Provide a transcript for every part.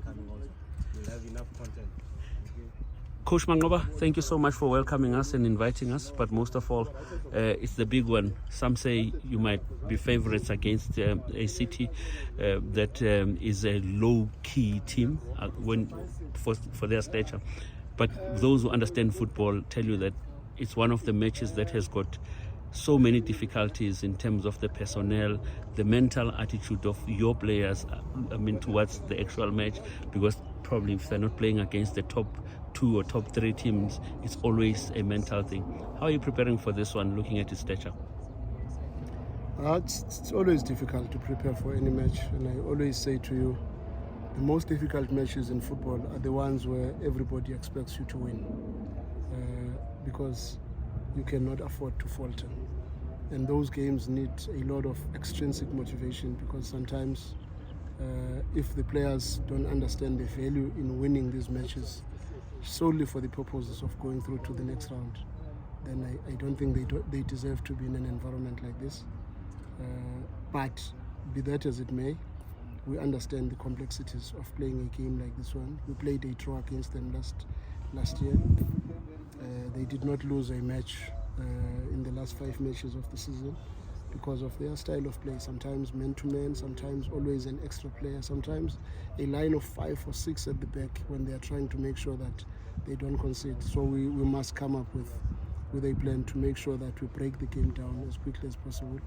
coming also. We'll have enough content. Coach Manqoba, thank you so much for welcoming us and inviting us. But most of all, it's the big one. Some say you might be favorites against a city that is a low-key team for their stature. But those who understand football tell you that it's one of the matches that has got so many difficulties in terms of the personnel, the mental attitude of your players, towards the actual match, because probably if they're not playing against the top 2 or top 3 teams, it's always a mental thing. How are you preparing for this one, looking at its stature? It's always difficult to prepare for any match, and I always say to you, the most difficult matches in football are the ones where everybody expects you to win, because you cannot afford to falter. And those games need a lot of extrinsic motivation, because sometimes if the players don't understand the value in winning these matches solely for the purposes of going through to the next round, then I don't think they deserve to be in an environment like this. But be that as it may, we understand the complexities of playing a game like this one. We played a draw against them last year. They did not lose a match in the last 5 matches of the season because of their style of play. Sometimes man-to-man, sometimes always an extra player, sometimes a line of 5 or 6 at the back when they are trying to make sure that they don't concede. So we must come up with a plan to make sure that we break the game down as quickly as possible.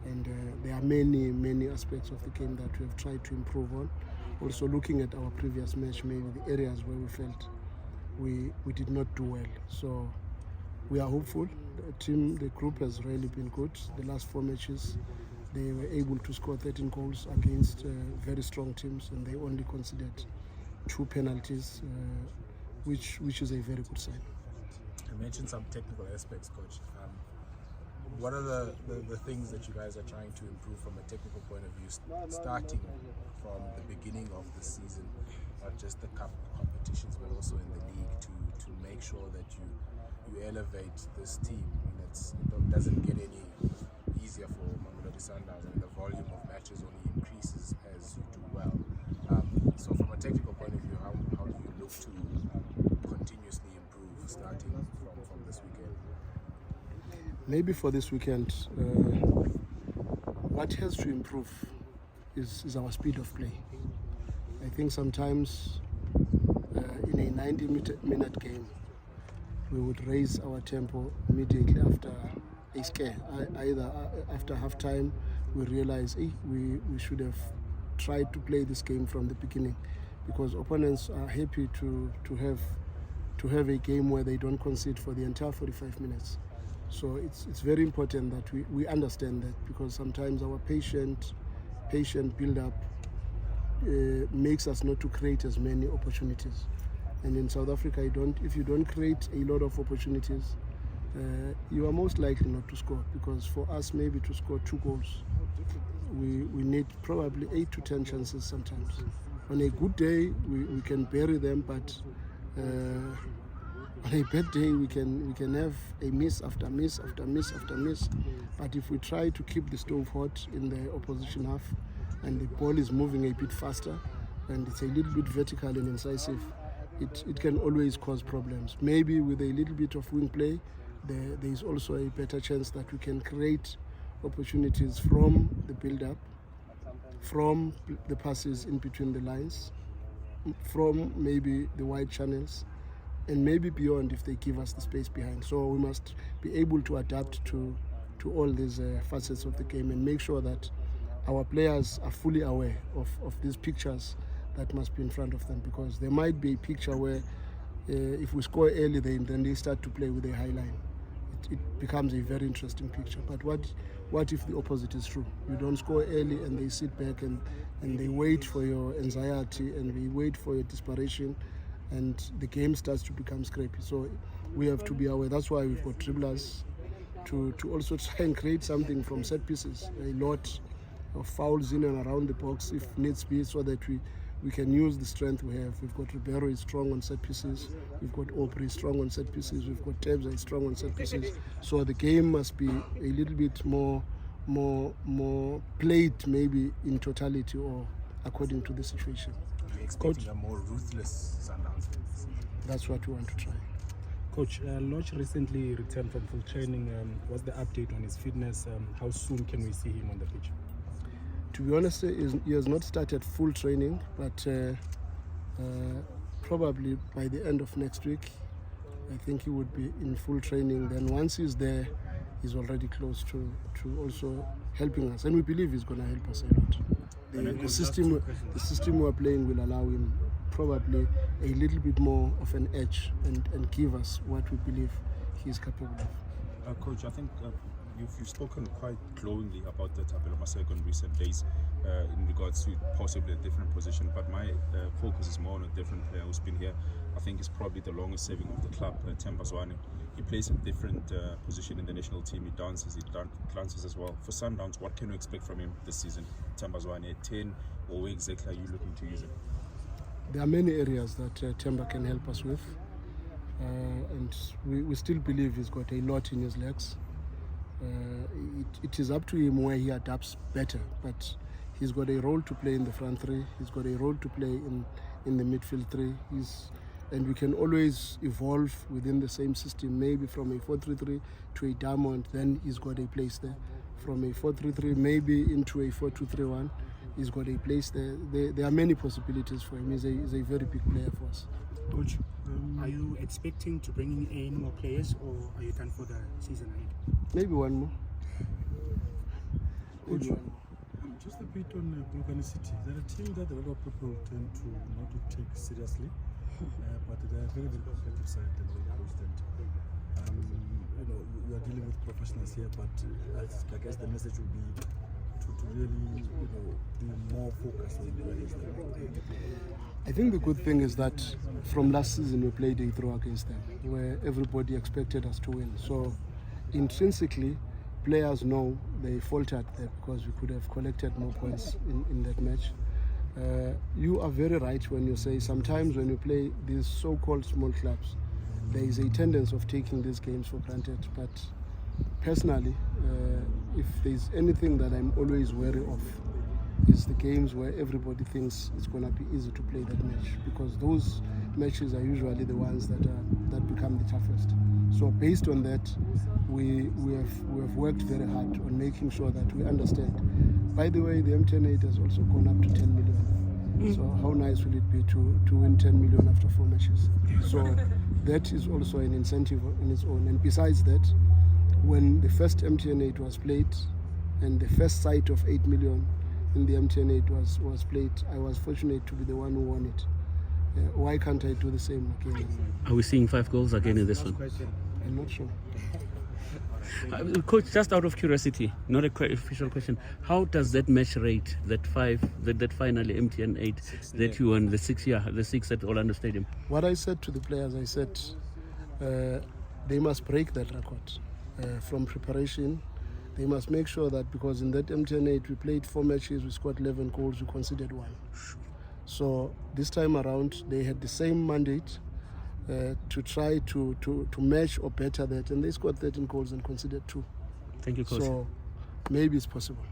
And there are many aspects of the game that we have tried to improve on. Also looking at our previous match, maybe the areas where we felt we did not do well. So we are hopeful. The group has really been good. The last 4 matches, they were able to score 13 goals against very strong teams, and they only conceded 2 penalties, which is a very good sign. You mentioned some technical aspects, Coach. What are the things that you guys are trying to improve from a technical point of view, starting from the beginning of the season, not just the cup competitions, but also in the league, to make sure that you elevate this team? It doesn't get any easier for Mamelodi Sundowns, and the volume of matches only increases as you do well. So from a technical point of view, how do you look to continuously improve, starting from this weekend? Maybe for this weekend, what has to improve is our speed of play. I think sometimes in a 90-minute game, we would raise our tempo immediately after a scare. Either after half-time, we realize we should have tried to play this game from the beginning, because opponents are happy to have a game where they don't concede for the entire 45 minutes. So it's very important that we understand that, because sometimes our patient build-up makes us not to create as many opportunities. And in South Africa, if you don't create a lot of opportunities, you are most likely not to score, because for us maybe to score 2 goals, we need probably 8 to 10 chances sometimes. On a good day, we can bury them, but on a bad day, we can have a miss after miss after miss after miss. But if we try to keep the stove hot in the opposition half, and the ball is moving a bit faster, and it's a little bit vertical and incisive, it can always cause problems. Maybe with a little bit of wing play, there is also a better chance that we can create opportunities from the build-up, from the passes in between the lines, from maybe the wide channels, and maybe beyond if they give us the space behind. So we must be able to adapt to all these facets of the game and make sure that our players are fully aware of these pictures that must be in front of them, because there might be a picture where if we score early, then they start to play with a high line. It becomes a very interesting picture. But what if the opposite is true? You don't score early and they sit back and they wait for your anxiety and they wait for your desperation, and the game starts to become scrappy. So we have to be aware. That's why we've got dribblers to also try and create something from set pieces, a lot of fouls in and around the box if needs be, so that we can use the strength we have. We've got Ribeiro is strong on set pieces. We've got Aubrey strong on set pieces. We've got Tebza is strong on set pieces. So the game must be a little bit more played maybe in totality or according to the situation. You're expecting a more ruthless Sundowns this season. That's what we want to try. Coach, Lodge recently returned from full training. What's the update on his fitness? How soon can we see him on the pitch? To be honest, he has not started full training, but probably by the end of next week, I think he would be in full training. Then once he's there, he's already close to also helping us, and we believe he's going to help us a lot. The system we're playing will allow him probably a little bit more of an edge and give us what we believe he is capable of. Coach, I think you've spoken quite glowingly about the Thapelo Maseko in recent days in regards to possibly a different position, but my focus is more on a different player who's been here. I think he's probably the longest serving of the club, Themba Zwane. He plays a different position in the national team. He dances, he glances as well. For Sundowns, what can you expect from him this season? Themba Zwane at 10, or where exactly are you looking to use him? There are many areas that Themba can help us with, and we still believe he's got a lot in his legs. It is up to him where he adapts better, but he's got a role to play in the front three, he's got a role to play in the midfield three, and we can always evolve within the same system, maybe from a 4-3-3 to a diamond, then he's got a place there. From a 4-3-3 maybe into a 4-2-3-1, he's got a place there. There are many possibilities for him. He's a very big player for us. Coach, are you expecting to bring in any more players, or are you done for the season ahead? Maybe one more. Coach, just a bit on Bulgari City. They're a team that a lot of people tend to not to take seriously, but they're a very, very competitive side and very close. We are dealing with professionals here, but I guess the message will be to really, be more focused on the areas that I think the good thing is that from last season we played a draw against them, where everybody expected us to win. So intrinsically, players know they faltered there because we could have collected more points in that match. You are very right when you say sometimes when you play these so-called small clubs, there is a tendency of taking these games for granted. But personally, if there's anything that I'm always wary of, is the games where everybody thinks it's going to be easy to play that match, because those matches are usually the ones that become the toughest. So based on that, we have worked very hard on making sure that we understand. By the way, the MTN8 has also gone up to 10 million. So how nice will it be to win 10 million after 4 matches? So that is also an incentive in its own. And besides that, when the first MTN8 was played and the first sight of 8 million in the MTN8 was played, I was fortunate to be the one who won it. Why can't I do the same again? Are we seeing 5 goals again in this one? I'm not sure. Coach, just out of curiosity, not a official question, how does that match rate, that finally MTN8 that you won, the 6 at Orlando Stadium? What I said to the players, I said they must break that record from preparation. They must make sure that, because in that MTN8 we played 4 matches, we scored 11 goals, we conceded 1. So this time around they had the same mandate to try to match or better that, and they scored 13 goals and conceded 2. Thank you, Coach. So maybe it's possible.